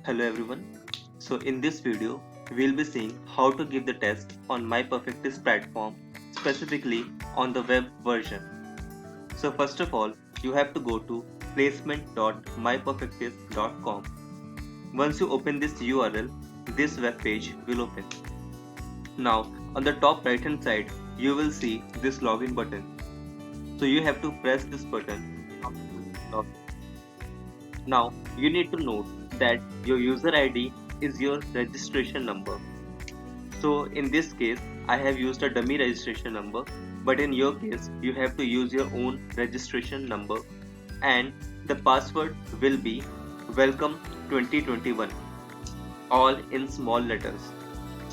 Hello everyone. So in this video, we'll be seeing how to give the test on MyPerfectist platform, specifically on the web version. So first of all, you have to go to placement.myperfectist.com. Once you open this URL, this web page will open. Now on the top right hand side, you will see this login button. So you have to press this button in order to log in. Now you need to note that your user ID is your registration number. So in this case, I have used a dummy registration number, but in your case, you have to use your own registration number, and the password will be welcome 2021, all in small letters.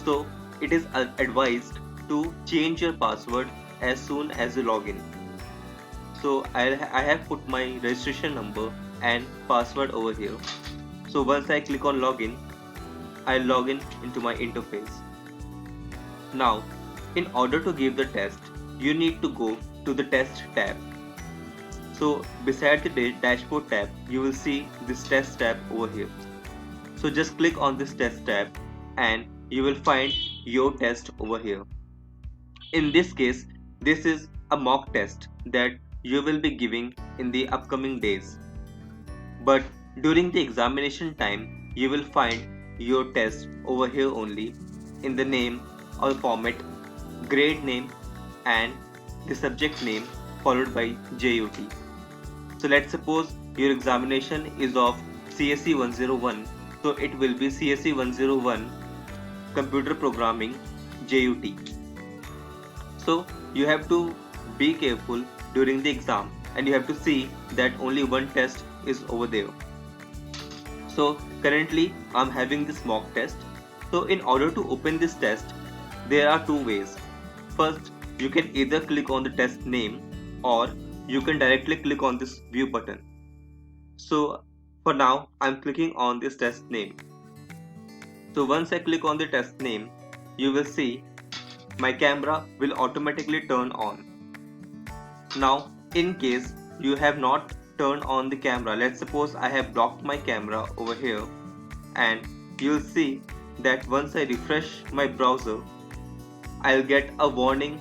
So it is advised to change your password as soon as you log in. So I have put my registration number and password over here. So once I click on login, I log in into my interface. Now, in order to give the test, you need to go to the test tab. So beside the dashboard tab, you will see this test tab over here. So just click on this test tab and you will find your test over here. In this case, this is a mock test that you will be giving in the upcoming days. But during the examination time, you will find your test over here only in the name or format, grade name, and the subject name followed by JUT. So let's suppose your examination is of CSE 101, so it will be CSE 101 Computer Programming JUT. So you have to be careful during the exam and you have to see that only one test is over there. So currently I'm having this mock test. So in order to open this test, there are two ways. First, you can either click on the test name or you can directly click on this view button. So for now, I'm clicking on this test name. So once I click on the test name, you will see my camera will automatically turn on. Now, in case you have not turned on the camera, let's suppose I have blocked my camera over here, and you'll see that once I refresh my browser, I'll get a warning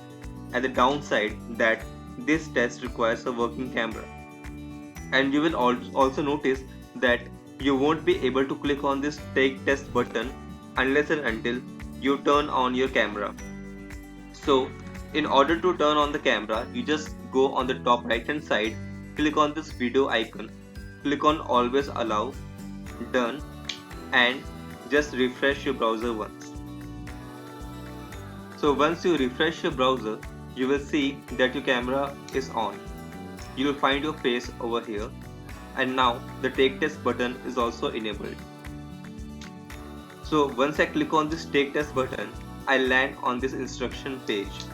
at the downside that this test requires a working camera. And you will also notice that you won't be able to click on this take test button unless and until you turn on your camera. So in order to turn on the camera, you just go on the top right hand side, click on this video icon, click on always allow, done, and just refresh your browser once. So once you refresh your browser, you will see that your camera is on. You will find your face over here, and now the take test button is also enabled. So once I click on this take test button, I land on this instruction page.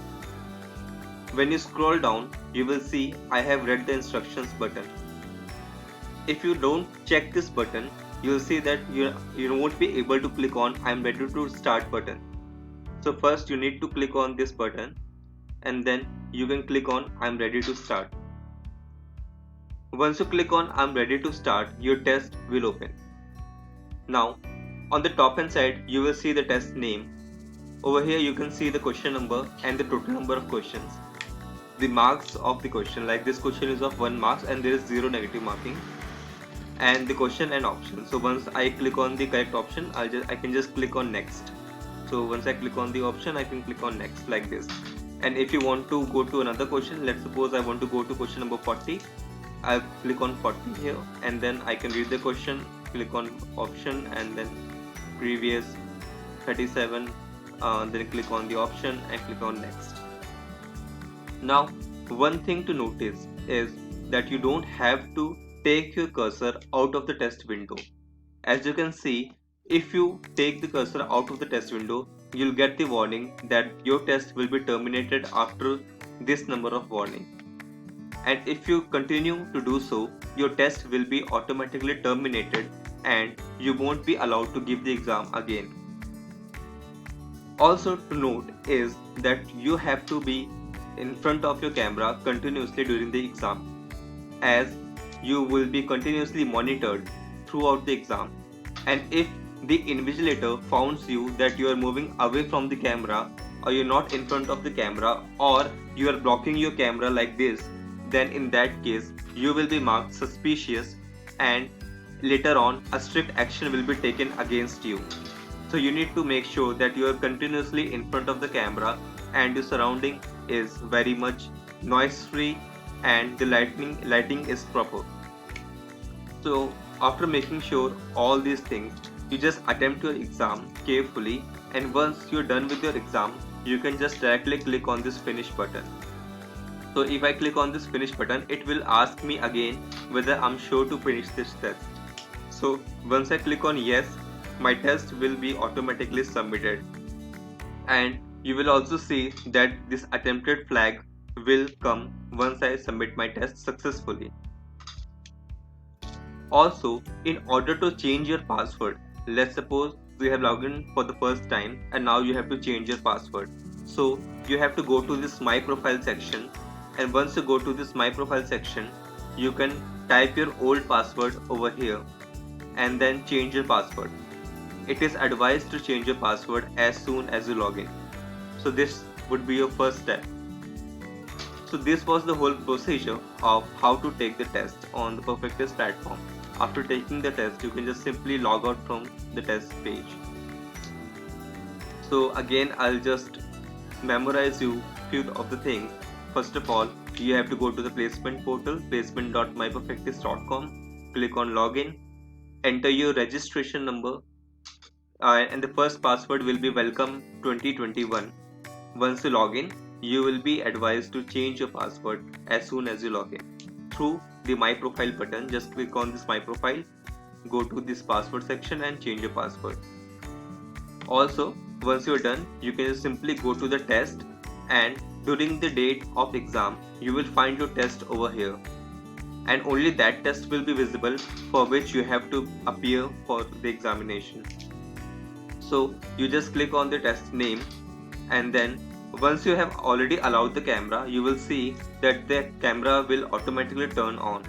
When you scroll down, you will see I have read the instructions button. If you don't check this button, you will see that you won't be able to click on I'm ready to start button. So first you need to click on this button and then you can click on I'm ready to start. Once you click on I'm ready to start, your test will open. Now on the top hand side, you will see the test name. Over here you can see the question number and the total number of questions. The marks of the question, like this question is of 1 marks and there is 0 negative marking, and the question and option. So once I click on the correct option, I can just click on next. So once I click on the option, I can click on next like this. And if you want to go to another question, let's suppose I want to go to question number 40, I'll click on 40 here and then I can read the question, click on option and then previous 37, then click on the option and click on next. Now one thing to notice is that you don't have to take your cursor out of the test window. As you can see, if you take the cursor out of the test window, you'll get the warning that your test will be terminated after this number of warning. And if you continue to do so, your test will be automatically terminated and you won't be allowed to give the exam again. Also to note is that you have to be in front of your camera continuously during the exam, as you will be continuously monitored throughout the exam. And if the invigilator finds you that you are moving away from the camera, or you're not in front of the camera, or you are blocking your camera like this, then in that case you will be marked suspicious, and later on a strict action will be taken against you. So you need to make sure that you are continuously in front of the camera and your surrounding is very much noise free and the lighting is proper. So after making sure all these things, you just attempt your exam carefully, and once you're done with your exam, you can just directly click on this finish button. So if I click on this finish button, it will ask me again whether I'm sure to finish this test. So once I click on yes, my test will be automatically submitted, and you will also see that this attempted flag will come once I submit my test successfully. Also, in order to change your password, let's suppose you have logged in for the first time and now you have to change your password. So you have to go to this My Profile section, and once you go to this My Profile section, you can type your old password over here and then change your password. It is advised to change your password as soon as you log in. So this would be your first step. So this was the whole procedure of how to take the test on the Perfectest platform. After taking the test, you can just simply log out from the test page. So again, I'll just memorize you few of the things. First of all, you have to go to the placement portal, placement.myperfectist.com, click on login, enter your registration number, and the first password will be welcome 2021. Once you log in, you will be advised to change your password as soon as you log in through the My Profile button. Just click on this My Profile, go to this password section and change your password. Also, once you're done, you can just simply go to the test, and during the date of exam, you will find your test over here, and only that test will be visible for which you have to appear for the examination. So you just click on the test name, and then once you have already allowed the camera, you will see that the camera will automatically turn on,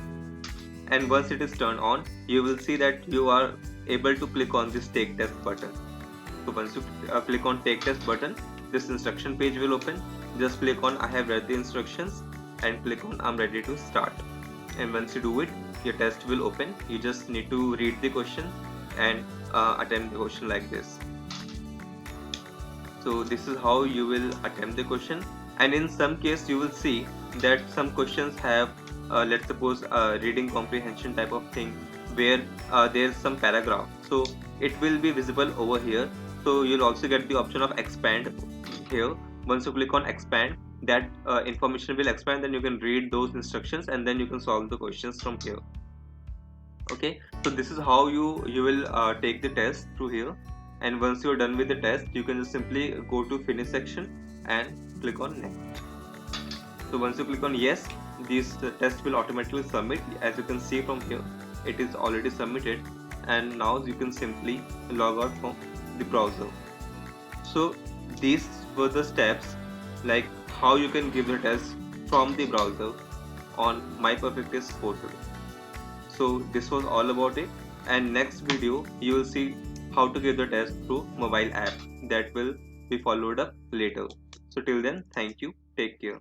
and once it is turned on, you will see that you are able to click on this take test button. So once you click on take test button, this instruction page will open. Just click on I have read the instructions and click on I'm ready to start, and once you do it, your test will open. You just need to read the question and attempt the question like this. So this is how you will attempt the question, and in some case you will see that some questions have let's suppose reading comprehension type of thing where there is some paragraph, so it will be visible over here. So you'll also get the option of expand here. Once you click on expand, that information will expand, then you can read those instructions and then you can solve the questions from here. Okay, so this is how you will take the test through here, and once you're done with the test, you can just simply go to finish section and click on next. So once you click on yes, this test will automatically submit. As you can see from here, it is already submitted, and now you can simply log out from the browser. So these were the steps, like how you can give the test from the browser on My Perfectist portal. So this was all about it, and next video you will see how to give the test through mobile app. That will be followed up later. So till then, thank you, take care.